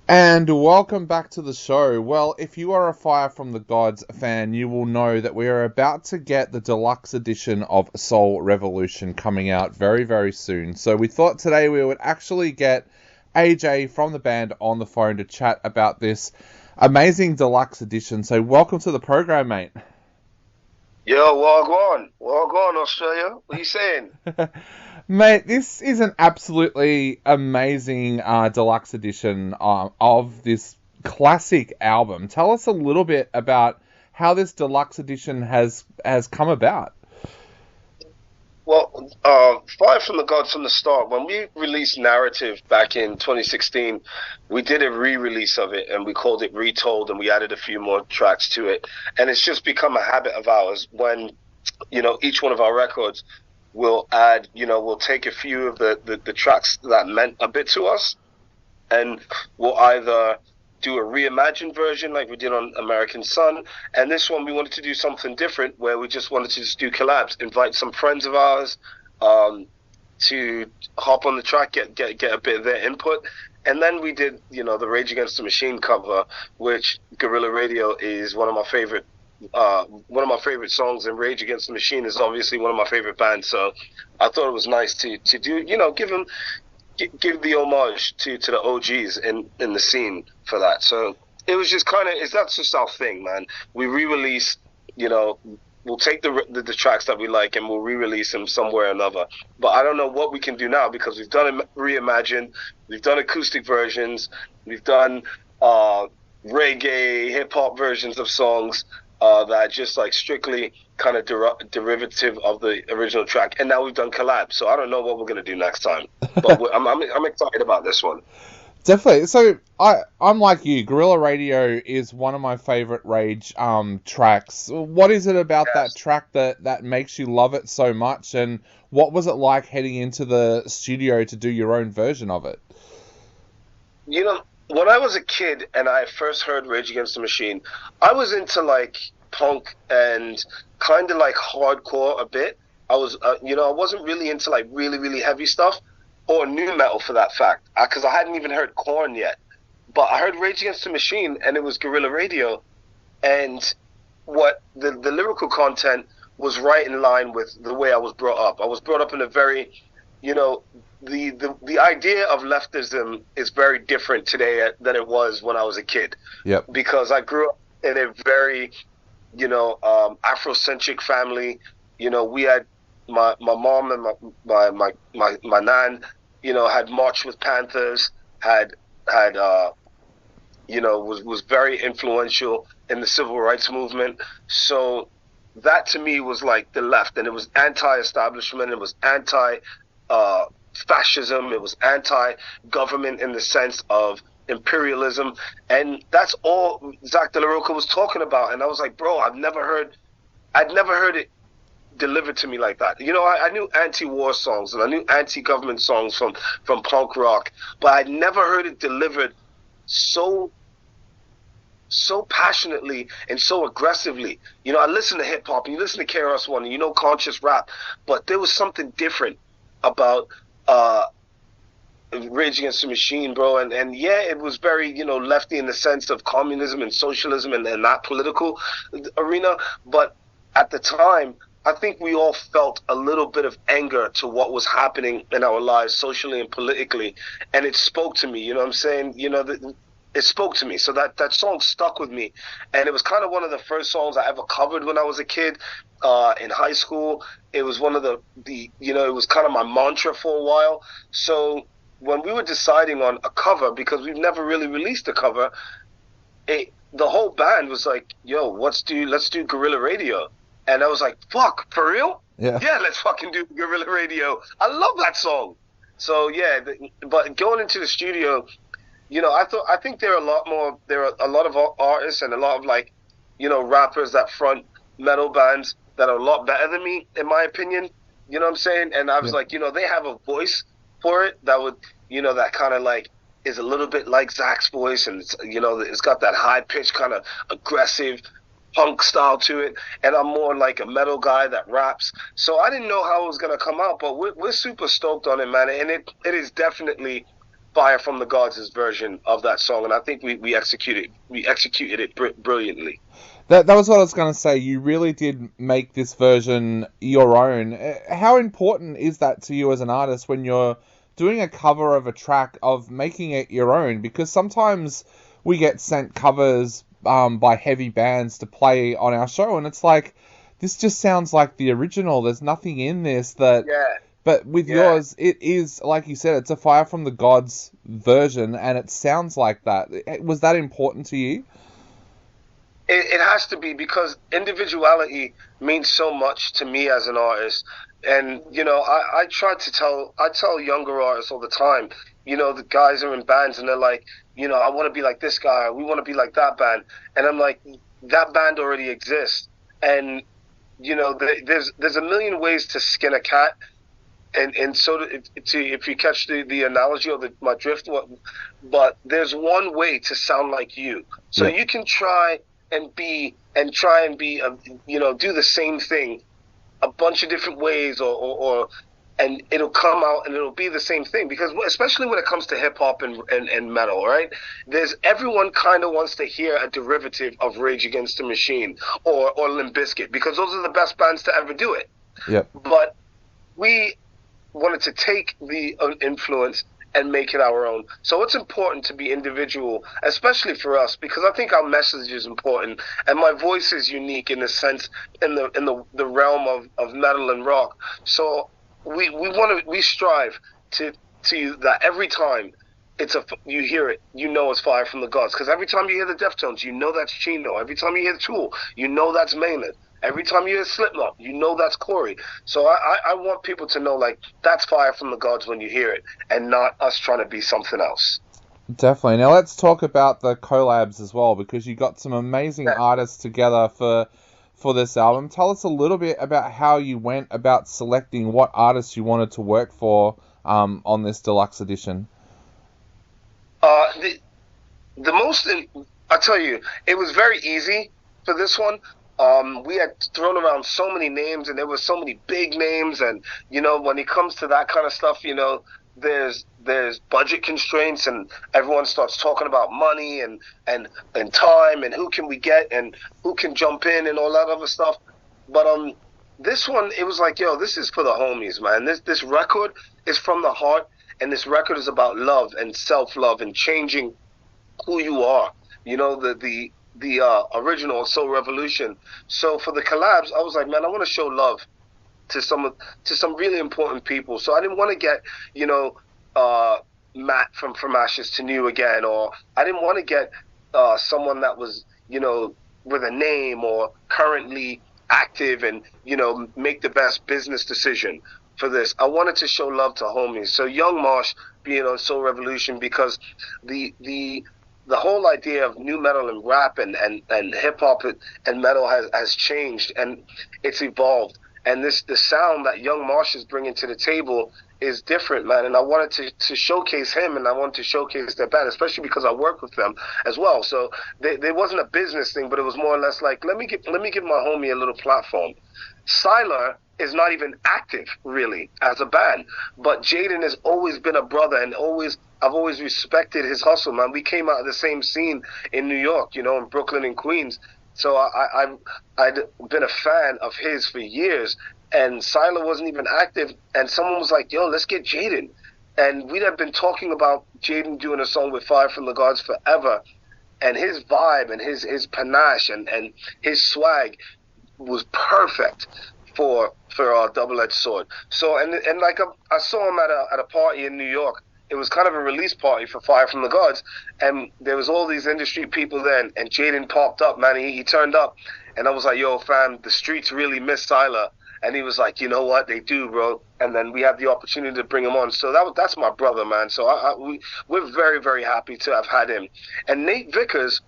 And welcome back to the show. Well, if you are a Fire from the Gods fan, you will know that we are about to get the deluxe edition of Soul Revolution coming out very, very soon. So we thought today we would actually get AJ from the band on the phone to chat about this amazing deluxe edition. So welcome to the program, mate. Yo, walk on, Australia. What are you saying? Mate, this is an absolutely amazing deluxe edition of this classic album. Tell us a little bit about how this deluxe edition has come about. Well, Fire from the Gods from the start. When we released Narrative back in 2016, we did a re-release of it, and we called it Retold, and we added a few more tracks to it. And it's just become a habit of ours when, each one of our records will add, we'll take a few of the tracks that meant a bit to us, and we'll either do a reimagined version like we did on American Sun, and this one we wanted to do something different where we just wanted to just do collabs, invite some friends of ours to hop on the track, get a bit of their input, and then we did the Rage Against the Machine cover, which Guerrilla Radio is one of my favorite songs, and Rage Against the Machine is obviously one of my favorite bands. So I thought it was nice to do, give the homage to the OGs in the scene for that. So it was just that's just our thing, man. We re-release, we'll take the tracks that we like and we'll re-release them somewhere or another. But I don't know what we can do now because we've done it reimagined, we've done acoustic versions, we've done reggae, hip hop versions of songs that are just like strictly kind of derivative of the original track, and now we've done collabs. So I don't know what we're gonna do next time, but I'm excited about this one. Definitely. So I'm like you. Guerrilla Radio is one of my favorite Rage tracks. What is it about that Yes. track that makes you love it so much? And what was it like heading into the studio to do your own version of it? When I was a kid and I first heard Rage Against the Machine, I was into like punk and kind of like hardcore a bit. I wasn't really into like really, really heavy stuff or new metal for that fact, because I hadn't even heard Korn yet. But I heard Rage Against the Machine and it was Guerrilla Radio, and what the lyrical content was right in line with the way I was brought up. I was brought up in a very, you know, the idea of leftism is very different today than it was when I was a kid, Yep. because I grew up in a very, Afrocentric family. We had my mom and my nan, had marched with Panthers, was very influential in the civil rights movement. So that to me was like the left, and it was anti-establishment, it was anti fascism, it was anti-government in the sense of imperialism, and that's all Zach De La Roca was talking about. And I was like, bro, I'd never heard it delivered to me like that. I knew anti-war songs and I knew anti-government songs from punk rock, but I'd never heard it delivered so passionately and so aggressively. I listen to hip hop and you listen to KRS One and conscious rap, but there was something different about Rage Against the Machine, bro. And yeah, it was very, lefty in the sense of communism and socialism and that political arena. But at the time, I think we all felt a little bit of anger to what was happening in our lives socially and politically. And it spoke to me, you know what I'm saying? It spoke to me. So that song stuck with me. And it was kind of one of the first songs I ever covered when I was a kid in high school. It was one of it was kind of my mantra for a while. So when we were deciding on a cover, because we've never really released a cover, the whole band was like, yo, let's do Guerrilla Radio. And I was like, fuck, for real? Yeah. Yeah, let's fucking do Guerrilla Radio. I love that song. So yeah, but going into the studio, I think there are a lot of artists and a lot of like, rappers that front metal bands that are a lot better than me, in my opinion. You know what I'm saying? And I was Yeah. like, they have a voice for it that would, that kind of like is a little bit like Zach's voice, and it's got that high pitched kind of aggressive punk style to it. And I'm more like a metal guy that raps. So I didn't know how it was gonna come out, but we're super stoked on it, man. And it is definitely Fire from the Gods' version of that song, and I think we executed it brilliantly. That was what I was going to say. You really did make this version your own. How important is that to you as an artist when you're doing a cover of a track, of making it your own? Because sometimes we get sent covers by heavy bands to play on our show, and it's like, this just sounds like the original. There's nothing in this that... Yeah. But with yours, it is, like you said, it's a Fire from the Gods version, and it sounds like that. Was that important to you? It has to be, because individuality means so much to me as an artist. And, you know, I tell younger artists all the time, you know, the guys are in bands and they're like, you know, I want to be like this guy, we want to be like that band. And I'm like, that band already exists. And, you know, there's a million ways to skin a cat. And so if you catch the analogy or my drift, but there's one way to sound like you. So you can try and be, you know, do the same thing a bunch of different ways, and it'll come out and it'll be the same thing. Because especially when it comes to hip hop and metal, right? Everyone kind of wants to hear a derivative of Rage Against the Machine or Limp Bizkit, because those are the best bands to ever do it. Yep. But we wanted to take the influence and make it our own. So it's important to be individual, especially for us, because I think our message is important, and my voice is unique in a sense in the realm of metal and rock. So we strive to that every time you hear it, you know it's Fire from the Gods, because every time you hear the Deftones, you know that's Chino. Every time you hear Tool, you know that's Maynard. Every time you hear Slipknot, you know that's Corey. So I want people to know, like, that's Fire from the Gods when you hear it, and not us trying to be something else. Definitely. Now let's talk about the collabs as well, because you got some amazing artists together for this album. Tell us a little bit about how you went about selecting what artists you wanted to work for on this deluxe edition. I tell you, it was very easy for this one. We had thrown around so many names, and there were so many big names, and, you know, when it comes to that kind of stuff, you know, there's budget constraints, and everyone starts talking about money and time and who can we get and who can jump in and all that other stuff. But this one, it was like, yo, this is for the homies, man. This record is from the heart, and this record is about love and self-love and changing who you are. You know, the original Soul Revolution. So for the collabs, I was like, man, I want to show love to some really important people. So I didn't want to get, you know, Matt from Ashes to New again, or I didn't want to get someone that was, you know, with a name or currently active and, you know, make the best business decision for this. I wanted to show love to homies. So Young Marsh being on Soul Revolution, because the whole idea of new metal and rap and hip hop and metal has changed, and it's evolved. And the sound that Young Marsh is bringing to the table is different, man. And I wanted to showcase him, and I wanted to showcase their band, especially because I work with them as well. So there wasn't a business thing, but it was more or less like, let me give my homie a little platform. Siler is not even active really as a band, but Jaden has always been a brother, and I've always respected his hustle, man. We came out of the same scene in New York, you know, in Brooklyn and Queens. So I'd been a fan of his for years, and Siler wasn't even active, and someone was like, yo, let's get Jaden. And we'd have been talking about Jaden doing a song with Fire from the Gods forever, and his vibe and his panache and his swag was perfect for Double-Edged Sword. So and like I saw him at a party in New York. It was kind of a release party for Fire from the Gods, and there was all these industry people there, and Jaden popped up, man. He turned up, and I was like, yo, fam, the streets really miss Siler. And he was like, you know what, they do, bro. And then we had the opportunity to bring him on. So that's my brother, man. So we're very, very happy to have had him. And Nate Vickers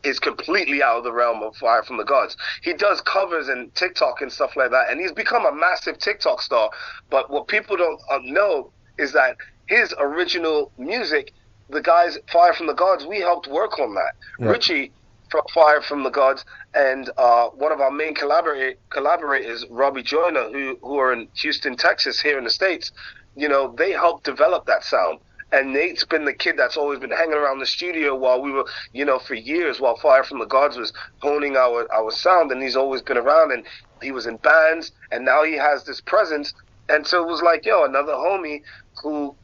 is completely out of the realm of Fire from the Gods. He does covers and TikTok and stuff like that, and he's become a massive TikTok star. But what people don't know is that his original music, the guys Fire from the Gods, we helped work on that. Yeah. Richie from Fire from the Gods and one of our main collaborators, Robbie Joyner, who are in Houston, Texas, here in the States, you know, they helped develop that sound. And Nate's been the kid that's always been hanging around the studio while we were, for years, while Fire from the Gods was honing our sound, and he's always been around, and he was in bands, and now he has this presence. And so it was like, yo, another homie who,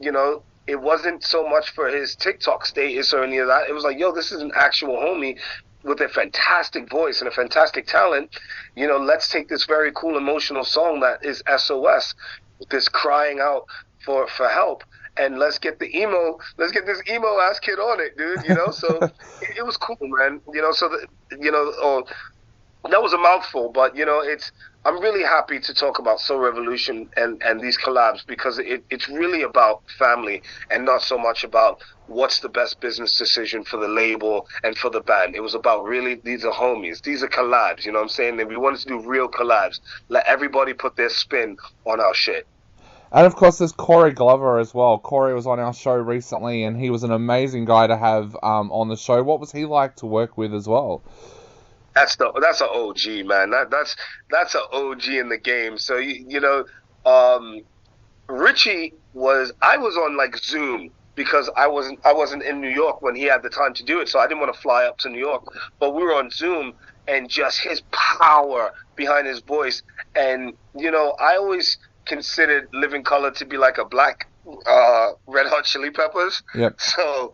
it wasn't so much for his TikTok status or any of that. It was like, yo, this is an actual homie with a fantastic voice and a fantastic talent. Let's take this very cool emotional song that is SOS, this crying out for help, and let's get this emo ass kid on it, dude. So it was cool, man. That was a mouthful, but I'm really happy to talk about Soul Revolution and these collabs, because it's really about family and not so much about what's the best business decision for the label and for the band. It was about, really, these are homies, these are collabs, you know what I'm saying? And we wanted to do real collabs. Let everybody put their spin on our shit. And of course, there's Corey Glover as well. Corey was on our show recently, and he was an amazing guy to have on the show. What was he like to work with as well? That's an OG, man. That's an OG in the game. So Richie I was on like Zoom, because I wasn't in New York when he had the time to do it, so I didn't want to fly up to New York. But we were on Zoom, and just his power behind his voice, and I always considered Living Color to be like a black Red Hot Chili Peppers. Yep. So,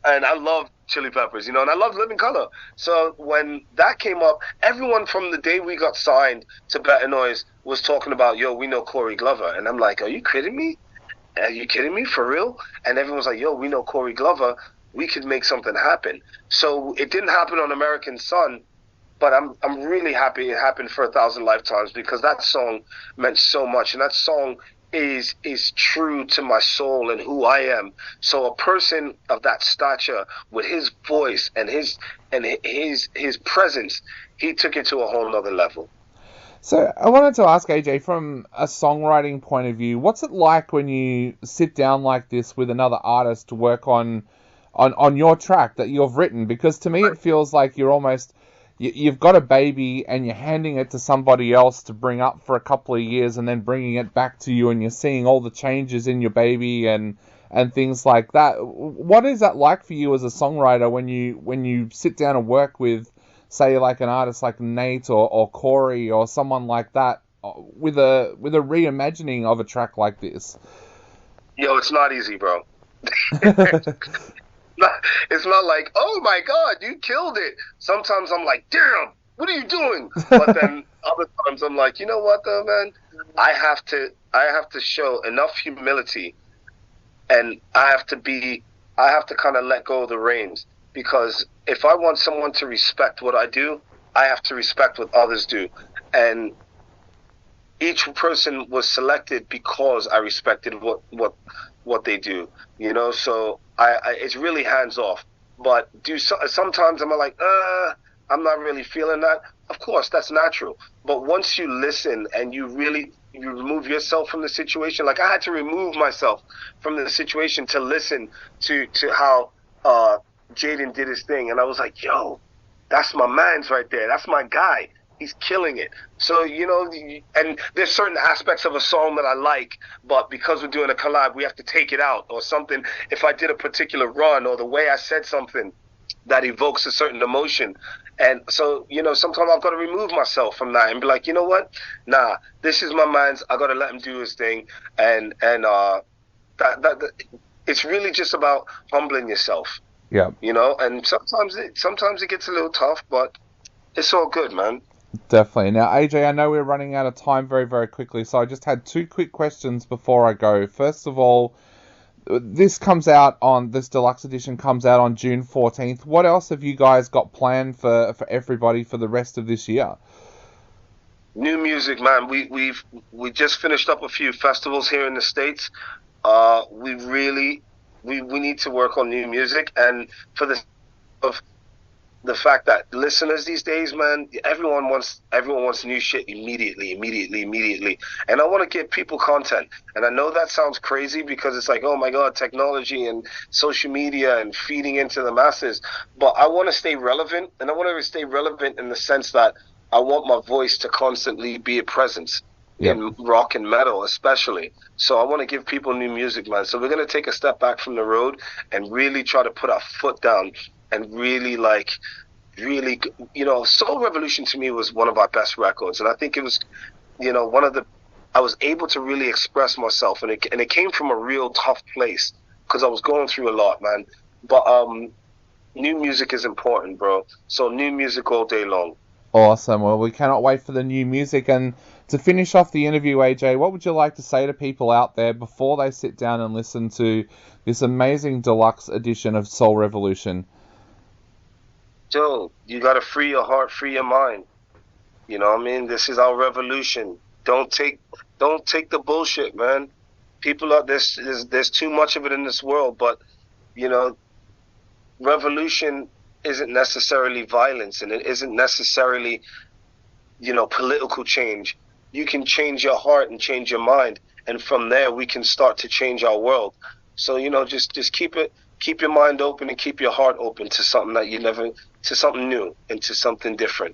and I love Chili Peppers, and I love Living Color. So when that came up, everyone from the day we got signed to Better Noise was talking about, yo, we know Corey Glover. And I'm like, are you kidding me? Are you kidding me? For real? And everyone's like, yo, we know Corey Glover. We could make something happen. So it didn't happen on American Sun, but I'm really happy it happened for 1,000 Lifetimes, because that song meant so much. And that song is true to my soul and who I am. So a person of that stature, with his voice and his presence, he took it to a whole nother level. So I wanted to ask AJ, from a songwriting point of view, what's it like when you sit down like this with another artist to work on your track that you've written? Because to me it feels like you've got a baby and you're handing it to somebody else to bring up for a couple of years and then bringing it back to you, and you're seeing all the changes in your baby and things like that. What is that like for you as a songwriter when you sit down and work with, say, like an artist like Nate or Corey or someone like that, with a reimagining of a track like this? Yo, it's not easy, bro. It's not like, oh my God, you killed it. Sometimes I'm like, damn, what are you doing? But then other times I'm like, you know what though, man? I have to show enough humility, and I have to kind of let go of the reins, because if I want someone to respect what I do, I have to respect what others do. And each person was selected because I respected what they do, so it's really hands off. But sometimes I'm like, I'm not really feeling that. Of course, that's natural. But once you listen and you remove yourself from the situation, like I had to remove myself from the situation to listen to how Jaden did his thing, and I was like, yo, that's my man's right there. That's my guy. He's killing it. So, and there's certain aspects of a song that I like, but because we're doing a collab, we have to take it out or something. If I did a particular run or the way I said something that evokes a certain emotion. And so, sometimes I've got to remove myself from that and be like, you know what? Nah, this is my man's. I got to let him do his thing. And that it's really just about humbling yourself. Yeah. And sometimes it gets a little tough, but it's all good, man. Definitely. Now, AJ, I know we're running out of time very, very quickly, so I just had 2 quick questions before I go. First of all, this deluxe edition comes out on June 14th. What else have you guys got planned for everybody for the rest of this year? New music, man. We just finished up a few festivals here in the States. We need to work on new music, and for the fact that listeners these days, man, everyone wants new shit immediately. And I want to give people content. And I know that sounds crazy because it's like, oh my God, technology and social media and feeding into the masses. But I want to stay relevant, and I want to stay relevant in the sense that I want my voice to constantly be a presence. Yep. in rock and metal especially. So I want to give people new music, man. So we're going to take a step back from the road and really try to put our foot down and really Soul Revolution to me was one of our best records. And I think it was, I was able to really express myself, and it came from a real tough place because I was going through a lot, man. But new music is important, bro. So new music all day long. Awesome. Well, we cannot wait for the new music. And to finish off the interview, AJ, what would you like to say to people out there before they sit down and listen to this amazing deluxe edition of Soul Revolution? Joe, you got to free your heart, free your mind. You know what I mean? This is our revolution. Don't take the bullshit, man. People are there's too much of it in this world, but revolution isn't necessarily violence, and it isn't necessarily political change. You can change your heart and change your mind, and from there we can start to change our world. So just keep your mind open and keep your heart open to something to something new and to something different.